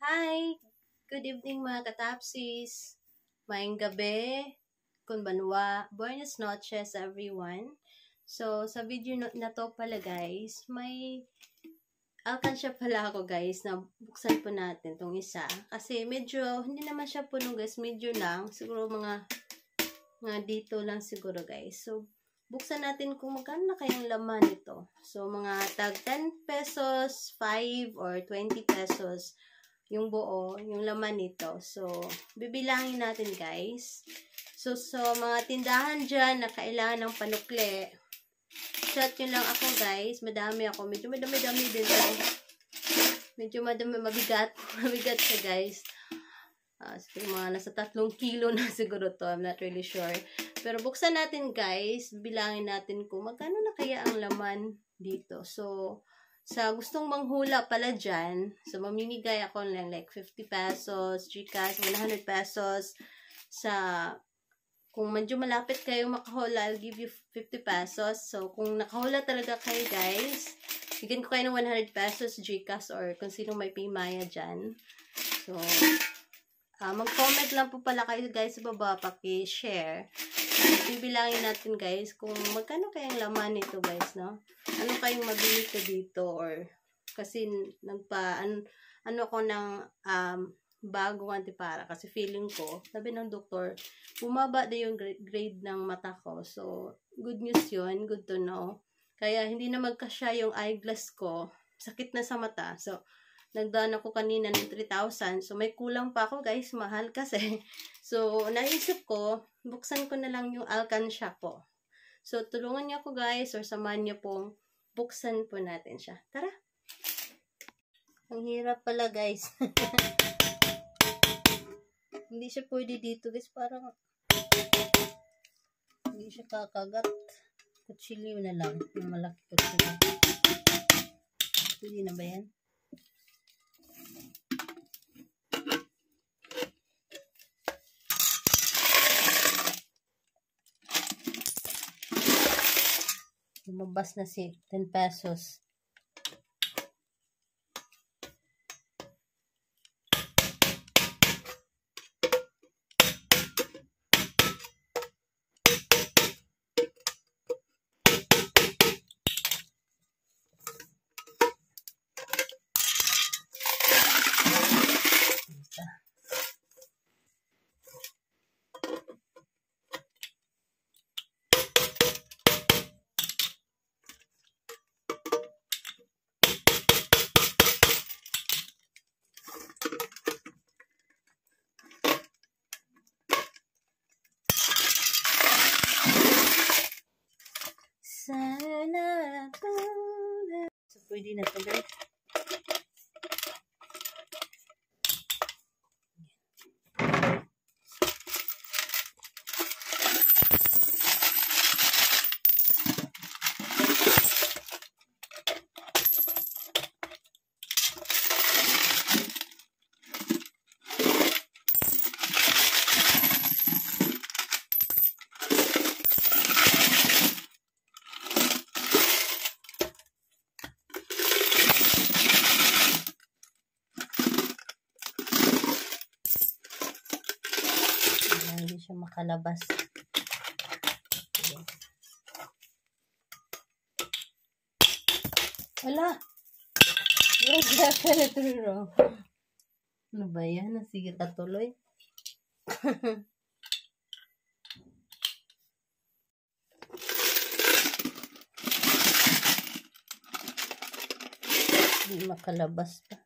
Hi! Good evening mga katapsis. Maayong gabi. Konbanwa. Buenas noches everyone. So, sa video na to pala guys, may alkansya pala ako guys na buksan po natin tong isa. Kasi medyo, hindi naman siya puno guys, medyo lang. Siguro mga dito lang siguro guys. So, buksan natin kung magkano na kayang laman nito. So, mga tag 10 pesos, 5 or 20 pesos yung buo, yung laman nito. So, bibilangin natin guys. So mga tindahan dyan na kailangan ng panukli, chat nyo lang ako guys. Madami ako. Medyo madami-dami din to. Medyo mabigat. Mabigat siya guys. Siguro mga nasa 3 kilo na siguro to. I'm not really sure. Pero buksan natin guys. Bilangin natin kung magkano na kaya ang laman dito. So, sa gustong manghula pala dyan, so mamimigay ako lang like 50 pesos, GCash, 100 pesos. Kung medyo malapit kayo makahula, I'll give you 50 pesos. So, kung nakahula talaga kayo guys, bigyan ko kayo ng 100 pesos GCash or kung sino may Paymaya dyan. So, mag-comment lang po pala kayo guys sa baba, paki-share. Bibilangin natin guys kung magkano kayang laman nito guys, no? Ano kayong mabili ko dito or kasi ano ko ng bagong antipara kasi feeling ko, sabi ng doktor, bumaba na yung grade ng mata ko. So, good news yun, good to know. Kaya hindi na magkasya yung eyeglass ko, sakit na sa mata. So, nagdaan ako kanina ng 3,000. So, may kulang pa ako guys, mahal kasi. So, naisip ko, buksan ko na lang yung alkansya ko. So, tulungan niyo ako guys or samahan niyo pong buksan po natin siya. Tara! Ang hirap pala guys. Hindi siya pwede dito guys. Parang hindi siya kakagat. Kutsilyo na lang. Yung malaki kutsilyo. Pwede na ba yan? Lumabas na si 10 pesos. Sana pala. So, pwede na ito guys. Hindi siya makalabas. Wala! Ano ba yan? Nasige ka tuloy. Hindi makalabas pa.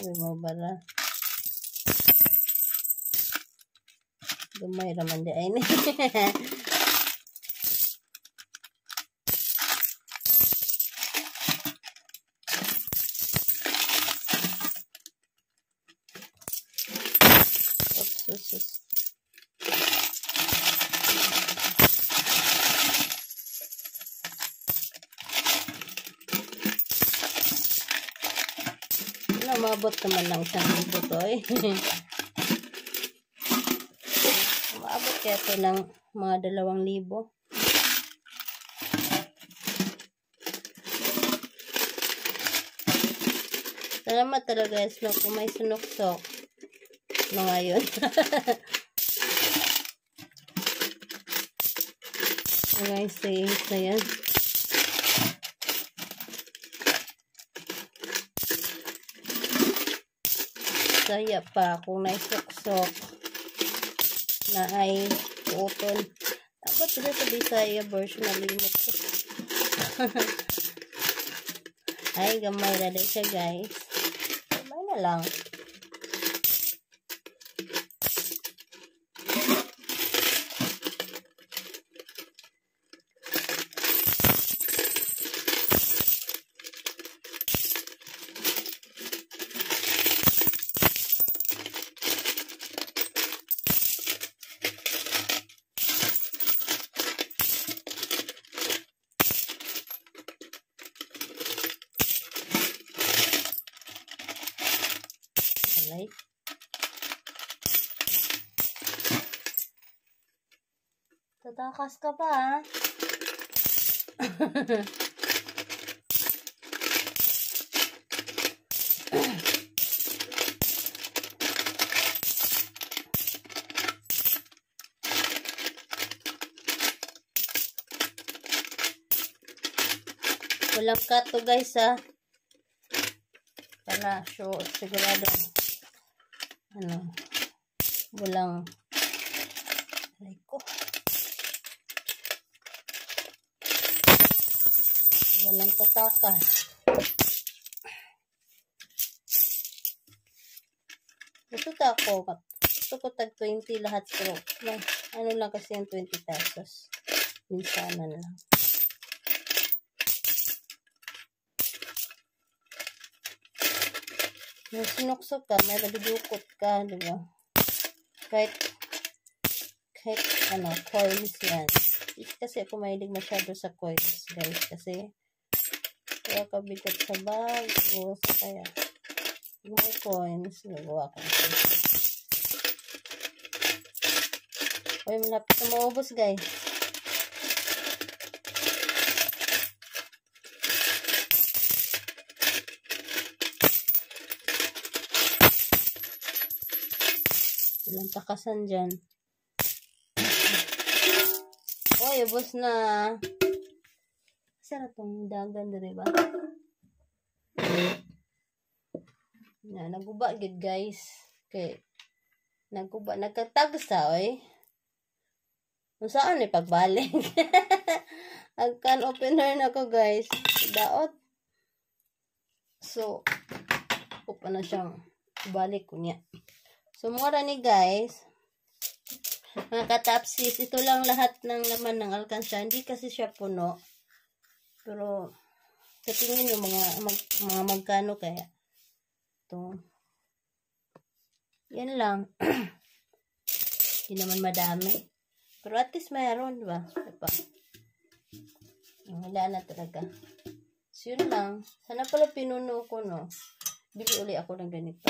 Sabi mo bara. Gamay raman di ay ni. Sus. Mabot naman lang isang libo to eh. Maabot kaya ito ng mga 2,000. Salamat talaga guys no, kung may sunuksok no ngayon. Mga sayings na yan. Saya pa kung naisuksok na ay open. Dapat sila sa Bisaya version na limot ko. Ay, gamay na din siya guys. Gamay na lang. Alright. Tatakas ka pa ha. Walang cut to guys ha. Para sure, sigurado. Walang aray ko. Walang tatakas. Gusto ko tag 20 lahat pero ano lang kasi yung 20 pesos. Minsanan lang. May sinuksok ka, may madudukot ka, di ba? Kahit coins yan. Kasi ako mahilig masyado sa coins, guys. Kasi, kaya kabigat sa bag, o kaya, may coins, nagawa ko. Uy, malapit na maubos, guys. Walang takasan dyan. Oy, ubos na. Saan itong dagan na diba? Naguba gid guys. Okay. Naguba. Nagkatagsa, oy. Kung saan ni pagbalik? Agkan opener na ko guys. Daot. So, pa na siyang balik ko niya. So, mura ni guys. Mga katapsis, ito lang lahat ng laman ng alkansya. Hindi kasi siya puno. Pero, sa tingin nyo, mga magkano kaya. Ito. Yan lang. Hindi naman madami. Pero at least mayroon, diba? Diba? Wala na talaga. So, yun lang. Sana pala pinuno ko, no? Bili uli ako ng ganito.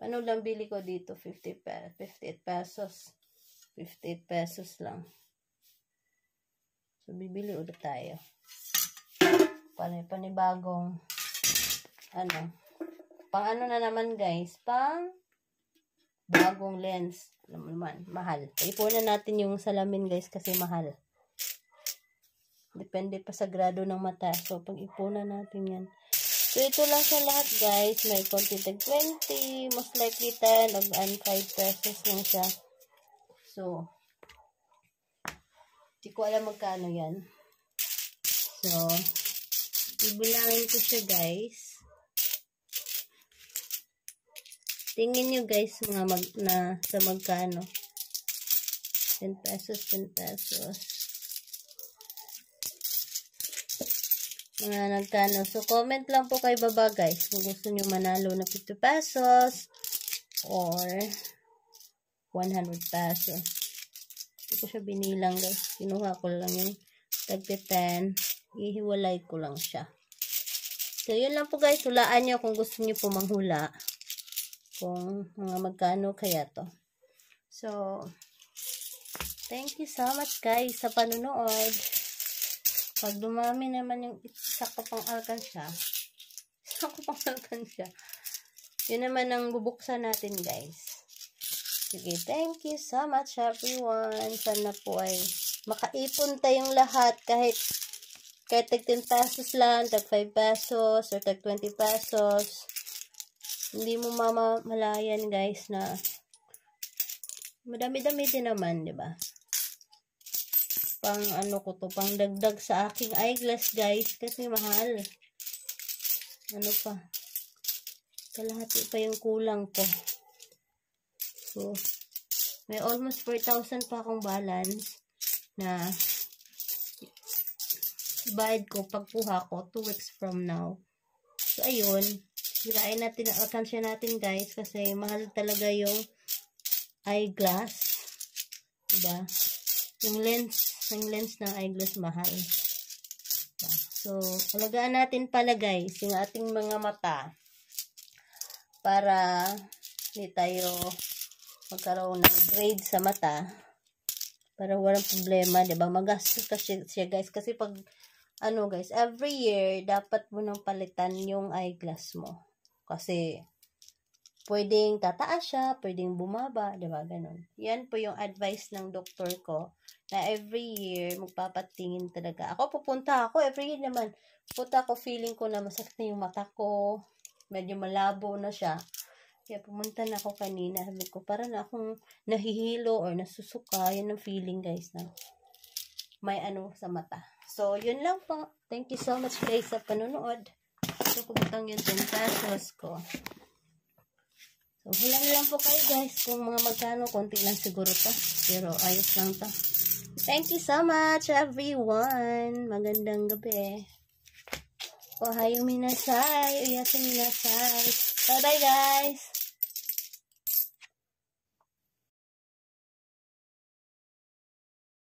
Ano lang bili ko dito? 58 pesos. 58 pesos lang. So, bibili ulit tayo. Panibagong pang ano na naman guys, pang bagong lens. Alam mo naman, mahal. Ipunan natin yung salamin guys kasi mahal. Depende pa sa grado ng mata. So, pag-ipunan natin yan. So, ito lang sa lahat guys. May konti tag 20. Most likely 10 of 5 pesos lang siya. So, hindi ko alam magkano yan. So, ibilangin ko siya guys. Tingin nyo guys, sa magkano. 10 pesos, 10 pesos. Mga nagkano. So, comment lang po kayo baba guys kung gusto nyo manalo na 50 pesos or 100 pesos. Hindi ko siya binilang guys. Kinuha ko lang yung tagpi 10. Ihiwalay ko lang siya. So, yun lang po guys. Hulaan nyo kung gusto nyo po manghula. Kung mga magkano kaya to. So, thank you so much guys sa panunood. Pag dumami naman yung isa ko pang alkansya, yun naman ang bubuksan natin guys. Sige, thank you so much everyone. Sana po ay makaipon tayong lahat kahit tag 10 pesos lang, tag 5 pesos, or tag 20 pesos. Hindi mo mamalayan guys na madami-dami din naman, di ba? Pang pang dagdag sa aking eyeglass guys kasi mahal. Kalahati pa yung kulang ko. So, may almost 4,000 pa akong balance na bayad ko pagkuha ko 2 weeks from now. So, ayun. Sirain natin ang alkansya natin guys kasi mahal talaga yung eyeglass. Diba? Yung lens ng eyeglass mahal. So, alagaan natin pala guys yung ating mga mata para hindi tayo magkaroon ng grade sa mata para walang problema, diba? Magastos kasi siya guys kasi pag guys, every year dapat mo nang palitan yung eyeglass mo. Kasi, pwedeng tataas siya, pwedeng bumaba, diba? Ganun. Yan po yung advice ng doktor ko, na every year, magpapatingin talaga. Pupunta ako, every year naman. Pupunta ako, feeling ko na masakit na yung mata ko, medyo malabo na siya. Kaya pumunta na ako kanina, sabi ko, para na akong nahihilo or nasusuka, yan ang feeling guys, na may sa mata. So, yun lang po. Thank you so much guys sa panonood. So, pagkatang yung 10 pesos ko. So, hulang lang po kayo guys. Kung mga magkano, konti lang siguro to. Pero, ayos lang to. Thank you so much, everyone. Magandang gabi. Ohayo minasai. Uyasu minasai. Bye-bye, guys.